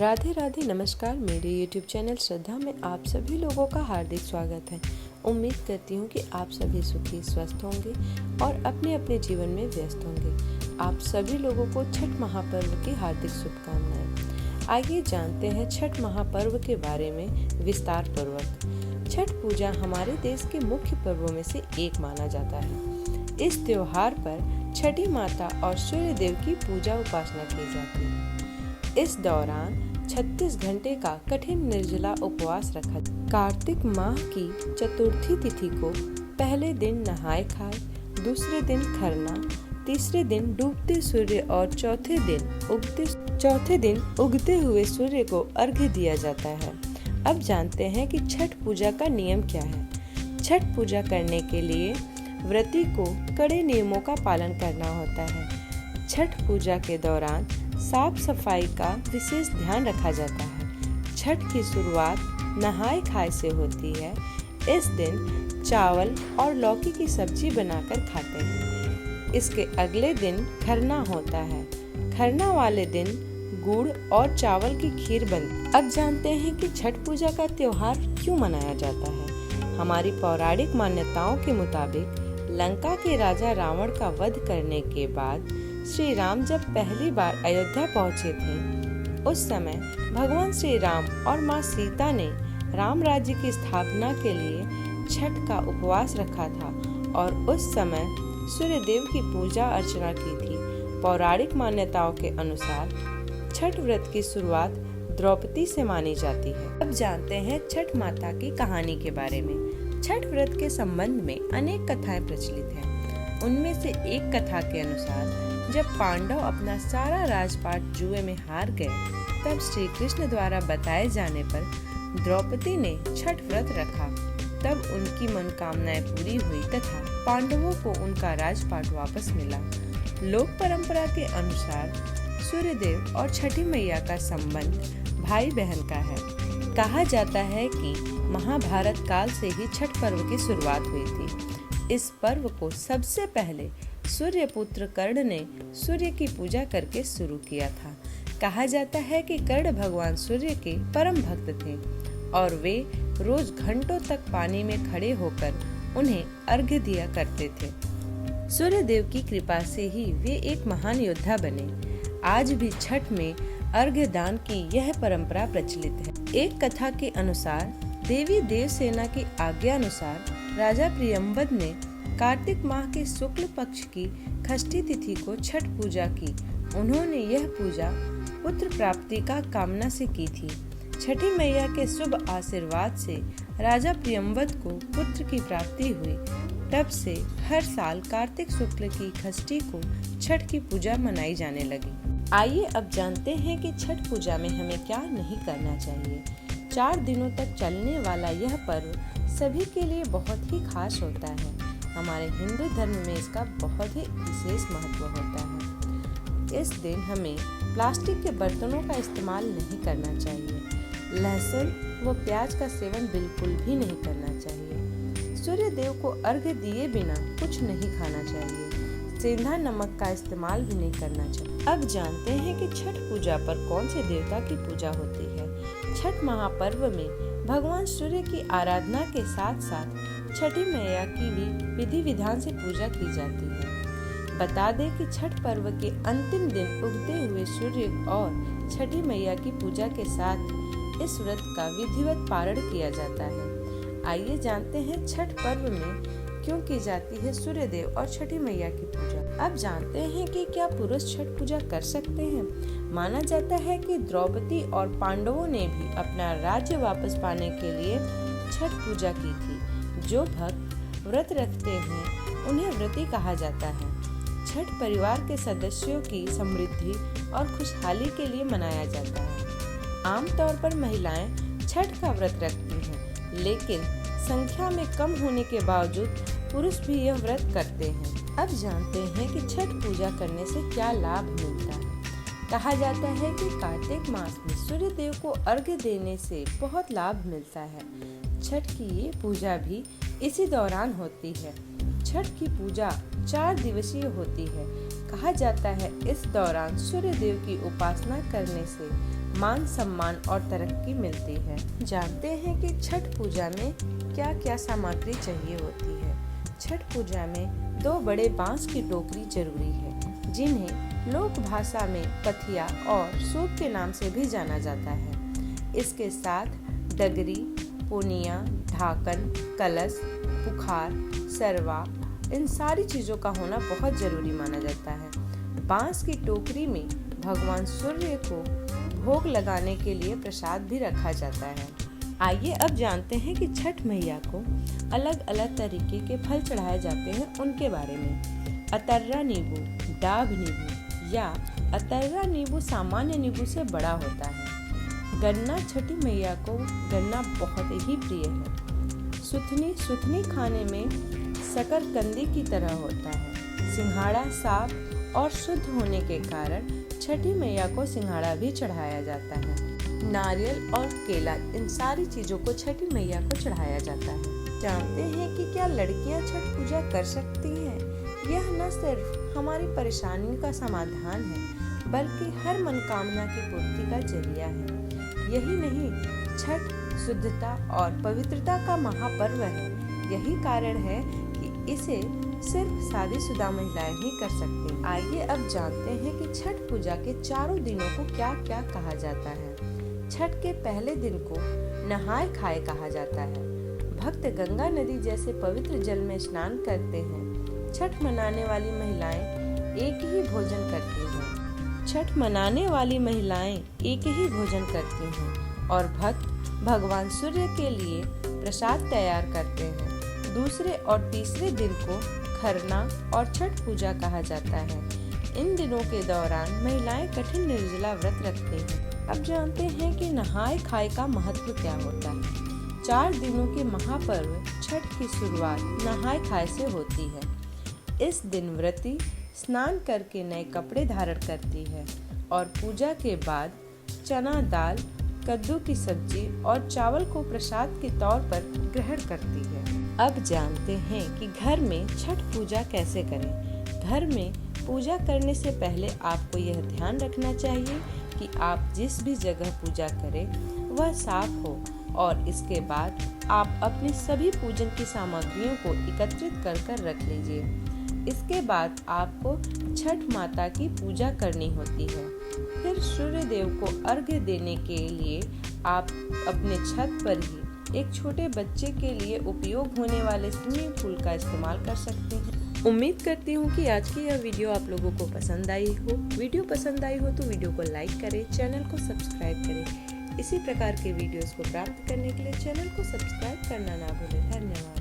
राधे राधे नमस्कार। मेरे YouTube channel श्रद्धा में आप सभी लोगों का हार्दिक स्वागत है। उम्मीद करती हूँ कि आप सभी सुखी स्वस्थ होंगे और अपने अपने जीवन में व्यस्त होंगे। आप सभी लोगों को छठ महापर्व की हार्दिक शुभकामनाएं। आइए जानते हैं छठ महापर्व के बारे में विस्तार पूर्वक। छठ पूजा हमारे देश के मुख्य पर्वों में से एक माना जाता है। इस त्योहार पर छठी माता और सूर्य देव की पूजा उपासना की जाती है। इस दौरान 36 घंटे का कठिन निर्जला उपवास रखा। कार्तिक माह की चतुर्थी तिथि को पहले दिन नहाए खाए, दूसरे दिन खरना, तीसरे दिन डूबते सूर्य और चौथे दिन उगते हुए सूर्य को अर्घ्य दिया जाता है। अब जानते हैं कि छठ पूजा का नियम क्या है। छठ पूजा करने के लिए व्रती को कड़े नियमों का पालन करना होता है। छठ पूजा के दौरान साफ सफाई का विशेष ध्यान रखा जाता है। छठ की शुरुआत नहाए खाए से होती है। इस दिन चावल और लौकी की सब्जी बनाकर खाते हैं। इसके अगले दिन खरना होता है। खरना वाले दिन गुड़ और चावल की खीर बनती। अब जानते हैं कि छठ पूजा का त्योहार क्यों मनाया जाता है। हमारी पौराणिक मान्यताओं के मुताबिक लंका के राजा रावण का वध करने के बाद श्री राम जब पहली बार अयोध्या पहुंचे थे, उस समय भगवान श्री राम और माँ सीता ने राम राज्य की स्थापना के लिए छठ का उपवास रखा था और उस समय सूर्य देव की पूजा अर्चना की थी। पौराणिक मान्यताओं के अनुसार छठ व्रत की शुरुआत द्रौपदी से मानी जाती है। अब जानते हैं छठ माता की कहानी के बारे में। छठ व्रत के संबंध में अनेक कथाएं प्रचलित हैं। उनमें से एक कथा के अनुसार जब पांडव अपना सारा राजपाट जुए में हार गए, तब श्री कृष्ण द्वारा बताए जाने पर द्रौपदी ने छठ व्रत रखा। तब उनकी मनोकामनाएं पूरी हुई तथा पांडवों को उनका राजपाट वापस मिला। लोक परंपरा के अनुसार सूर्य देव और छठी मैया का संबंध भाई बहन का है। कहा जाता है कि महाभारत काल से ही छठ पर्व की शुरुआत हुई थी। इस पर्व को सबसे पहले सूर्य पुत्र कर्ण ने सूर्य की पूजा करके शुरू किया था। कहा जाता है कि कर्ण भगवान सूर्य के परम भक्त थे और वे रोज घंटों तक पानी में खड़े होकर उन्हें अर्घ्य दिया करते थे। सूर्य देव की कृपा से ही वे एक महान योद्धा बने। आज भी छठ में अर्घ्य दान की यह परंपरा प्रचलित है। एक कथा के अनुसार देवी देवसेना की आज्ञा अनुसार राजा प्रियंवद ने कार्तिक माह के शुक्ल पक्ष की षष्ठी तिथि को छठ पूजा की। उन्होंने यह पूजा पुत्र प्राप्ति का कामना से की थी। छठी मैया के शुभ आशीर्वाद से राजा प्रियंवद को पुत्र की प्राप्ति हुई। तब से हर साल कार्तिक शुक्ल की षष्ठी को छठ की पूजा मनाई जाने लगी। आइए अब जानते हैं कि छठ पूजा में हमें क्या नहीं करना चाहिए। 4 दिनों तक चलने वाला यह पर्व सभी के लिए बहुत ही खास होता है। हमारे हिंदू धर्म में इसका बहुत ही विशेष महत्व होता है। इस दिन हमें प्लास्टिक के बर्तनों का इस्तेमाल नहीं करना चाहिए। लहसुन व प्याज का सेवन बिल्कुल भी नहीं करना चाहिए। सूर्य देव को अर्घ्य दिए बिना कुछ नहीं खाना चाहिए। सेंधा नमक का इस्तेमाल भी नहीं करना चाहिए। अब जानते हैं कि छठ पूजा पर कौन से देवता की पूजा होती है। छठ महापर्व में भगवान सूर्य की आराधना के साथ साथ छठी मैया की भी विधि विधान से पूजा की जाती है। बता दें कि छठ पर्व के अंतिम दिन उगते हुए सूर्य और छठी मैया की पूजा के साथ इस व्रत का विधिवत पारण किया जाता है। आइए जानते हैं छठ पर्व में क्यों की जाती है सूर्य देव और छठी मैया की पूजा। अब जानते हैं कि क्या पुरुष छठ पूजा कर सकते हैं। माना जाता है कि द्रौपदी और पांडवों ने भी अपना राज्य वापस पाने के लिए छठ पूजा की थी। जो भक्त व्रत रखते हैं उन्हें व्रती कहा जाता है। छठ परिवार के सदस्यों की समृद्धि और खुशहाली के लिए मनाया जाता है। आमतौर पर महिलाएं छठ का व्रत रखती हैं, लेकिन संख्या में कम होने के बावजूद पुरुष भी यह व्रत करते हैं। अब जानते हैं कि छठ पूजा करने से क्या लाभ मिलता है। कहा जाता है कि कार्तिक मास में सूर्य देव को अर्घ्य देने से बहुत लाभ मिलता है। छठ की ये पूजा भी इसी दौरान होती है। छठ की पूजा 4 दिवसीय होती है। कहा जाता है इस दौरान सूर्य देव की उपासना करने से मान सम्मान और तरक्की मिलती है। जानते हैं कि छठ पूजा में क्या क्या सामग्री चाहिए होती है। छठ पूजा में 2 बड़े बांस की टोकरी जरूरी है, जिन्हें लोक भाषा में पथिया और सूप के नाम से भी जाना जाता है। इसके साथ डगरी, पुनिया, ढाकन, कलश, पुखार, सरवा, इन सारी चीजों का होना बहुत जरूरी माना जाता है। बांस की टोकरी में भगवान सूर्य को भोग लगाने के लिए प्रसाद भी रखा जाता है। आइए अब जानते हैं कि छठ मैया को अलग अलग तरीके के फल चढ़ाए जाते हैं, उनके बारे में। अतर्रा नींबू, डाभ नींबू या अतर्रा नींबू सामान्य नींबू से बड़ा होता है। गन्ना, छठी मैया को गन्ना बहुत ही प्रिय है। सुथनी खाने में शकरकंदी की तरह होता है। सिंघाड़ा साफ और शुद्ध होने के कारण छठी मैया को सिंघाड़ा भी चढ़ाया जाता है। नारियल और केला, इन सारी चीजों को छठी मैया को चढ़ाया जाता है। जानते हैं कि क्या लड़कियां छठ पूजा कर सकती हैं? यह न सिर्फ हमारी परेशानी का समाधान है, बल्कि हर मनोकामना की पूर्ति का जरिया है। यही नहीं, छठ शुद्धता और पवित्रता का महापर्व है। यही कारण है कि इसे सिर्फ शादीशुदा महिलाएं ही कर सकती हैं। आइए अब जानते हैं कि छठ पूजा के चारों दिनों को क्या क्या कहा जाता है। छठ के पहले दिन को नहाए खाए कहा जाता है। भक्त गंगा नदी जैसे पवित्र जल में स्नान करते हैं। छठ मनाने वाली महिलाएं एक ही भोजन करती हैं और भक्त भगवान सूर्य के लिए प्रसाद तैयार करते हैं। दूसरे और तीसरे दिन को खरना और छठ पूजा कहा जाता है। इन दिनों के दौरान महिलाएं कठिन निर्जला व्रत रखती हैं। अब जानते हैं कि नहाए खाए का महत्व क्या होता है। 4 दिनों के महापर्व छठ की शुरुआत नहाए खाए से होती है। इस दिन व्रती स्नान करके नए कपड़े धारण करती है और पूजा के बाद चना दाल, कद्दू की सब्जी और चावल को प्रसाद के तौर पर ग्रहण करती है। अब जानते हैं कि घर में छठ पूजा कैसे करें। घर में पूजा करने से पहले आपको यह ध्यान रखना चाहिए कि आप जिस भी जगह पूजा करें वह साफ हो, और इसके बाद आप अपनी सभी पूजन की सामग्रियों को एकत्रित कर रख लीजिए। इसके बाद आपको छठ माता की पूजा करनी होती है। फिर सूर्य देव को अर्घ्य देने के लिए आप अपने छत पर ही एक छोटे बच्चे के लिए उपयोग होने वाले स्विमिंग पूल का इस्तेमाल कर सकते हैं। उम्मीद करती हूँ कि आज की यह वीडियो आप लोगों को पसंद आई हो। वीडियो पसंद आई हो तो वीडियो को लाइक करें, चैनल को सब्सक्राइब करें। इसी प्रकार के वीडियोस को प्राप्त करने के लिए चैनल को सब्सक्राइब करना ना भूलें। धन्यवाद।